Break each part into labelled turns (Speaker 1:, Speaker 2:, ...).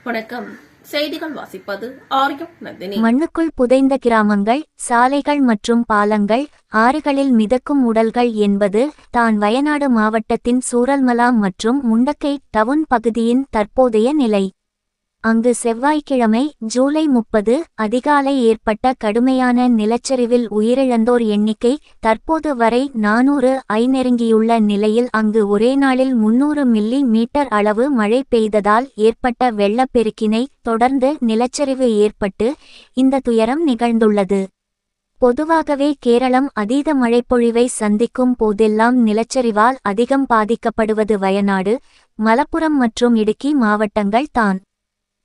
Speaker 1: வணக்கம். செய்திகள் வாசிப்பது ஆரியம் நந்தினி.
Speaker 2: மண்ணுக்குள் புதைந்த கிராமங்கள், சாலைகள் மற்றும் பாலங்கள், ஆறுகளில் மிதக்கும் உடல்கள் என்பது தான் வயநாடு மாவட்டத்தின் சூரல்மலா மற்றும் முண்டக்கை டவுன் பகுதியின் தற்போதைய நிலை. அங்கு செவ்வாய்க்கிழமை ஜூலை 30 அதிகாலை ஏற்பட்ட கடுமையான நிலச்சரிவில் உயிரிழந்தோர் எண்ணிக்கை தற்போது வரை 400 நெருங்கியுள்ள நிலையில் அங்கு ஒரே நாளில் 300 மில்லி மீட்டர் அளவு மழை பெய்ததால் ஏற்பட்ட வெள்ளப்பெருக்கினை தொடர்ந்து நிலச்சரிவு ஏற்பட்டு இந்த துயரம் நிகழ்ந்துள்ளது. பொதுவாகவே கேரளம் அதீத மழைப்பொழிவை சந்திக்கும் போதெல்லாம் நிலச்சரிவால் அதிகம் பாதிக்கப்படுவது வயநாடு, மலப்புரம் மற்றும் இடுக்கி மாவட்டங்கள் தான்.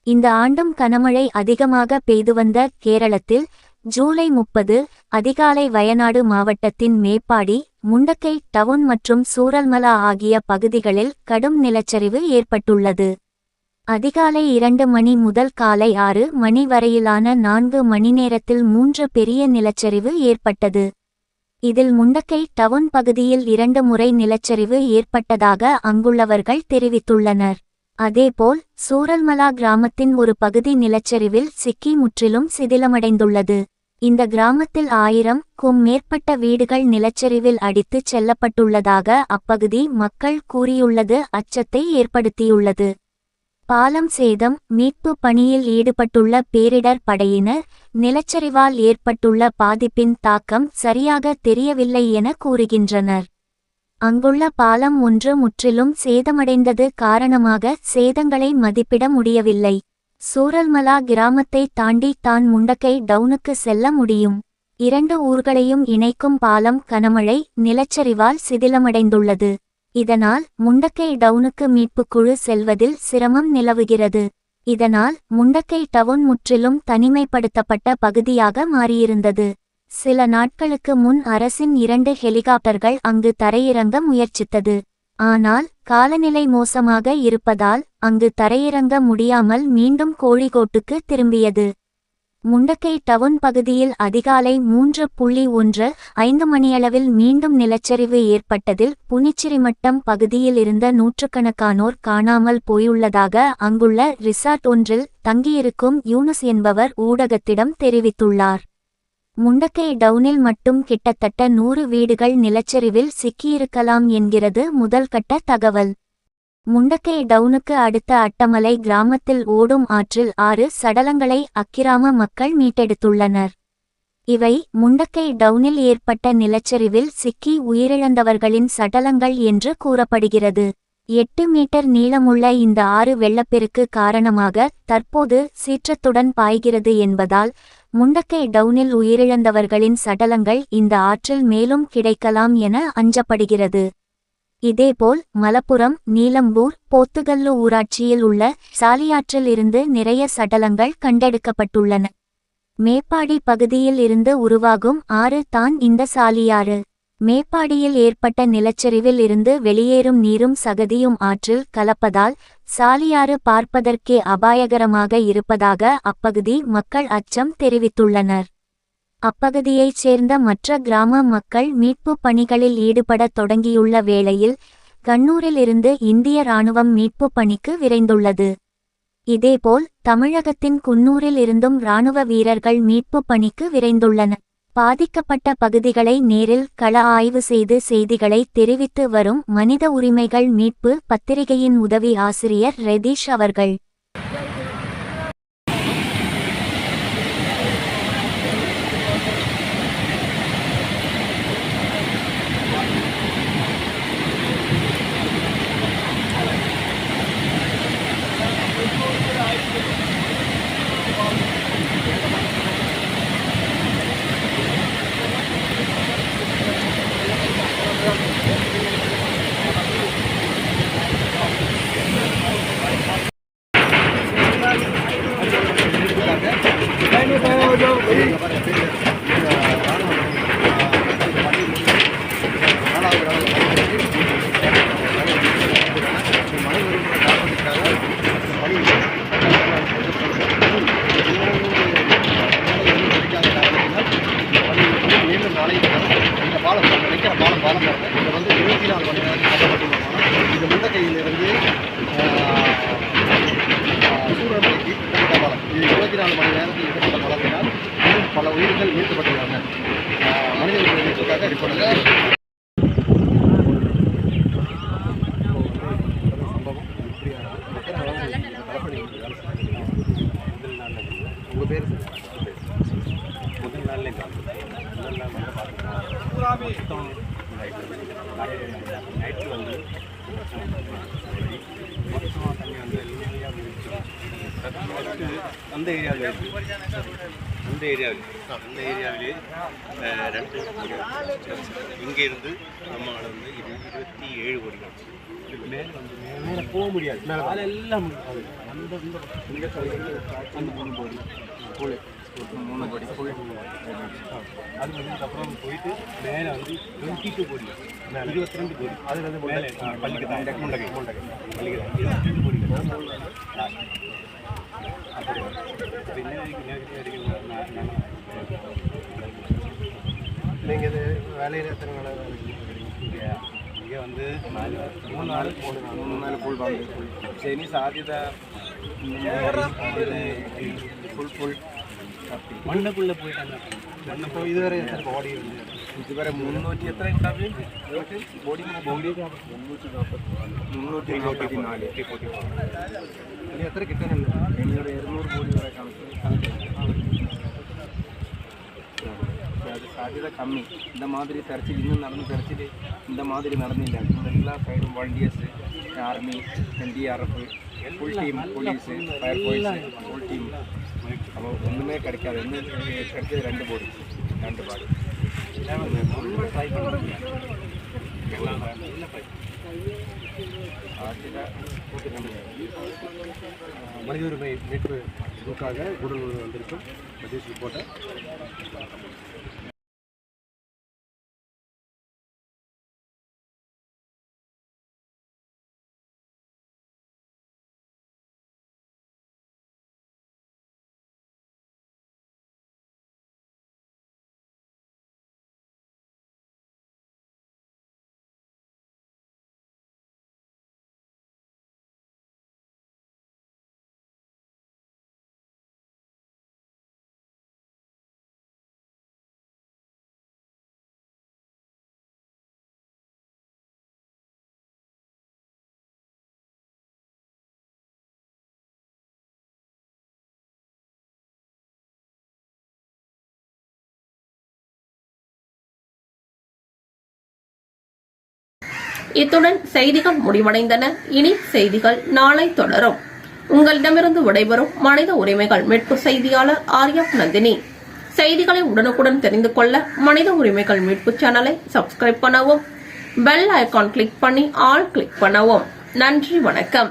Speaker 2: இந்த ஆண்டும் கனமழை அதிகமாக பெய்து வந்த கேரளத்தில் ஜூலை 30 அதிகாலை வயநாடு மாவட்டத்தின் மேப்பாடி, முண்டக்கை டவுன் மற்றும் சூரல்மலா ஆகிய பகுதிகளில் கடும் நிலச்சரிவு ஏற்பட்டுள்ளது. அதிகாலை 2 மணி முதல் காலை 6 மணி வரையிலான 4 மணி நேரத்தில் 3 பெரிய நிலச்சரிவு ஏற்பட்டது. இதில் முண்டக்கை டவுன் பகுதியில் 2 முறை நிலச்சரிவு ஏற்பட்டதாக அங்குள்ளவர்கள் தெரிவித்துள்ளனர். அதேபோல் சூரல்மலா கிராமத்தின் ஒரு பகுதி நிலச்சரிவில் சிக்கி முற்றிலும் சிதிலமடைந்துள்ளது. இந்த கிராமத்தில் 1000க்கும் மேற்பட்ட வீடுகள் நிலச்சரிவில் அடித்துச் செல்லப்பட்டுள்ளதாக அப்பகுதி மக்கள் கூறியுள்ளது அச்சத்தை ஏற்படுத்தியுள்ளது. பாலம் சேதம், மீட்பு பணியில் ஈடுபட்டுள்ள பேரிடர் படையினர் நிலச்சரிவால் ஏற்பட்டுள்ள பாதிப்பின் தாக்கம் சரியாக தெரியவில்லை என கூறுகின்றனர். அங்குள்ள பாலம் ஒன்று முற்றிலும் சேதமடைந்தது காரணமாக சேதங்களை மதிப்பிட முடியவில்லை. சூரல்மலா கிராமத்தை தாண்டி தான் முண்டக்கை டவுனுக்கு செல்ல முடியும். 2 ஊர்களையும் இணைக்கும் பாலம் கனமழை நிலச்சரிவால் சிதிலமடைந்துள்ளது. இதனால் முண்டக்கை டவுனுக்கு மீட்புக்குழு செல்வதில் சிரமம் நிலவுகிறது. இதனால் முண்டக்கை டவுன் முற்றிலும் தனிமைப்படுத்தப்பட்ட பகுதியாக மாறியிருந்தது. சில நாட்களுக்கு முன் அரசின் 2 ஹெலிகாப்டர்கள் அங்கு தரையிறங்க முயற்சித்தது. ஆனால் காலநிலை மோசமாக இருப்பதால் அங்கு தரையிறங்க முடியாமல் மீண்டும் கோழிக்கோட்டுக்கு திரும்பியது. முண்டக்கை டவுன் பகுதியில் அதிகாலை 3:15 மணியளவில் மீண்டும் நிலச்சரிவு ஏற்பட்டதில் புனிச்சிரிமட்டம் பகுதியில் இருந்த நூற்றுக்கணக்கானோர் காணாமல் போயுள்ளதாக அங்குள்ள ரிசார்ட் ஒன்றில் தங்கியிருக்கும் யூனுஸ் என்பவர் ஊடகத்திடம் தெரிவித்துள்ளார். முண்டக்கை டவுனில் மட்டும் கிட்டத்தட்ட 100 வீடுகள் நிலச்சரிவில் சிக்கியிருக்கலாம் என்கிறது முதல்கட்ட தகவல். முண்டக்கை டவுனுக்கு அடுத்த அட்டமலை கிராமத்தில் ஓடும் ஆற்றில் 6 சடலங்களை அக்கிராம மக்கள் மீட்டெடுத்துள்ளனர். இவை முண்டக்கை டவுனில் ஏற்பட்ட நிலச்சரிவில் சிக்கி உயிரிழந்தவர்களின் சடலங்கள் என்று கூறப்படுகிறது. 8 மீட்டர் நீளமுள்ள இந்த ஆறு வெள்ளப்பெருக்கு காரணமாக தற்போது சீற்றத்துடன் பாய்கிறது என்பதால் முண்டக்கை டவுனில் உயிரிழந்தவர்களின் சடலங்கள் இந்த ஆற்றில் மேலும் கிடைக்கலாம் என அஞ்சப்படுகிறது. இதேபோல் மலப்புரம், நீலம்பூர், போத்துகல்லு ஊராட்சியில் உள்ள சாலியாற்றில் இருந்து நிறைய சடலங்கள் கண்டெடுக்கப்பட்டுள்ளன. மேப்பாடி பகுதியில் இருந்து உருவாகும் ஆறு தான் இந்த சாலியாறு. மேப்பாடியில் ஏற்பட்ட நிலச்சரிவில் இருந்து வெளியேறும் நீரும் சகதியும் ஆற்றில் கலப்பதால் சாலியாறு பார்ப்பதற்கே அபாயகரமாக இருப்பதாக அப்பகுதி மக்கள் அச்சம் தெரிவித்துள்ளனர். அப்பகுதியைச் சேர்ந்த மற்ற கிராம மக்கள் மீட்பு பணிகளில் ஈடுபட தொடங்கியுள்ள வேளையில் கண்ணூரில் இருந்து இந்திய ராணுவம் மீட்பு பணிக்கு விரைந்துள்ளது. இதேபோல் தமிழகத்தின் குன்னூரில் இருந்தும் ராணுவ வீரர்கள் மீட்பு பணிக்கு விரைந்துள்ளனர். பாதிக்கப்பட்ட பகுதிகளை நேரில் கள ஆய்வு செய்து செய்திகளை தெரிவித்து வரும் மனித உரிமைகள் மீட்பு பத்திரிகையின் உதவி ஆசிரியர் ரெதீஷ் அவர்கள்
Speaker 3: பாலம் பாருங்கள். இதில் வந்து 24 மணி நேரம் கட்டப்பட்டுள்ள பாலம். இது முண்டக்கையிலிருந்து சூரல்மலை பல உயிர்கள் மீட்கப்பட்டுள்ளன. மனித உரிமை மீட்புக்காக ரிப்போர்ட் உங்கள் பேர்
Speaker 4: முதல் நாள்லே முதல் நாள் வந்து பார்த்தீங்கன்னா நைட்டு வந்து மொத்தமாக தண்ணி வந்து அந்த ஏரியாவிலே ரெண்டு இங்கேருந்து நம்ம வந்து 27 கோடிகள் இதுக்கு மேலே வந்து மேலே போக முடியாது. மேலே எல்லாம் அந்த அந்த 3 கோடி கோழி 3 கோடி கோழி அது முடிஞ்சதுக்கப்புறம் போயிட்டு மேலே வந்து 22 கோடி 22 கோடி அது வந்து மேலே பள்ளிக்கு முண்டகை பள்ளிக்கு 22 கோடி அப்படி
Speaker 3: நீங்கள் இது வேலையில் எத்தனை வேலை
Speaker 4: இங்கே வந்து 3 நாள் ஃபுல் வாங்க சரி சாധ്യത ஃபுல் மண்ணுக்குள்ளே போயிட்டாங்க.
Speaker 3: അപ്പോൾ ഇതുവരെ എത്ര ബോഡി ഉണ്ട്?
Speaker 4: ഇതുവരെ 300 എത്ര ഉണ്ടാവും ബോഡി 344
Speaker 3: ഇനി എത്ര കിട്ടാനുണ്ട്?
Speaker 4: 200 കോടി വരെ കണക്ക് அது சாധ്യത கம்மி. இந்த மாதிரி தெரச்சில் இன்னும் நடந்து தெரச்சில் இந்த மாதிரி நடந்தில்லை. எல்லா சைடும் volunteers army NDRF full team police fire police full team அப்போ ஒன்றுமே கிடைக்காது. இன்னும் கிடைச்சது 2 பாடி ரொம்ப ட்ரை பண்ணுறாங்க.
Speaker 3: மனித உரிமை மீட்புக்காக உடல் வந்திருக்கும் சதீஷ் ரிப்போர்ட்டர்.
Speaker 1: இத்துடன் செய்திகள் முடிவடைந்தன. இனி செய்திகள் நாளை தொடரும். உங்களிடமிருந்து விடைபெறும் மனித உரிமைகள் மீட்பு செய்தியாளர் ஆர்யா நந்தினி. செய்திகளை உடனுக்குடன் தெரிந்து கொள்ள மனித உரிமைகள் மீட்பு சேனலை சப்ஸ்கிரைப் பண்ணவும், பெல் ஐகான் கிளிக் பண்ணி ஆல் கிளிக் பண்ணவும். நன்றி, வணக்கம்.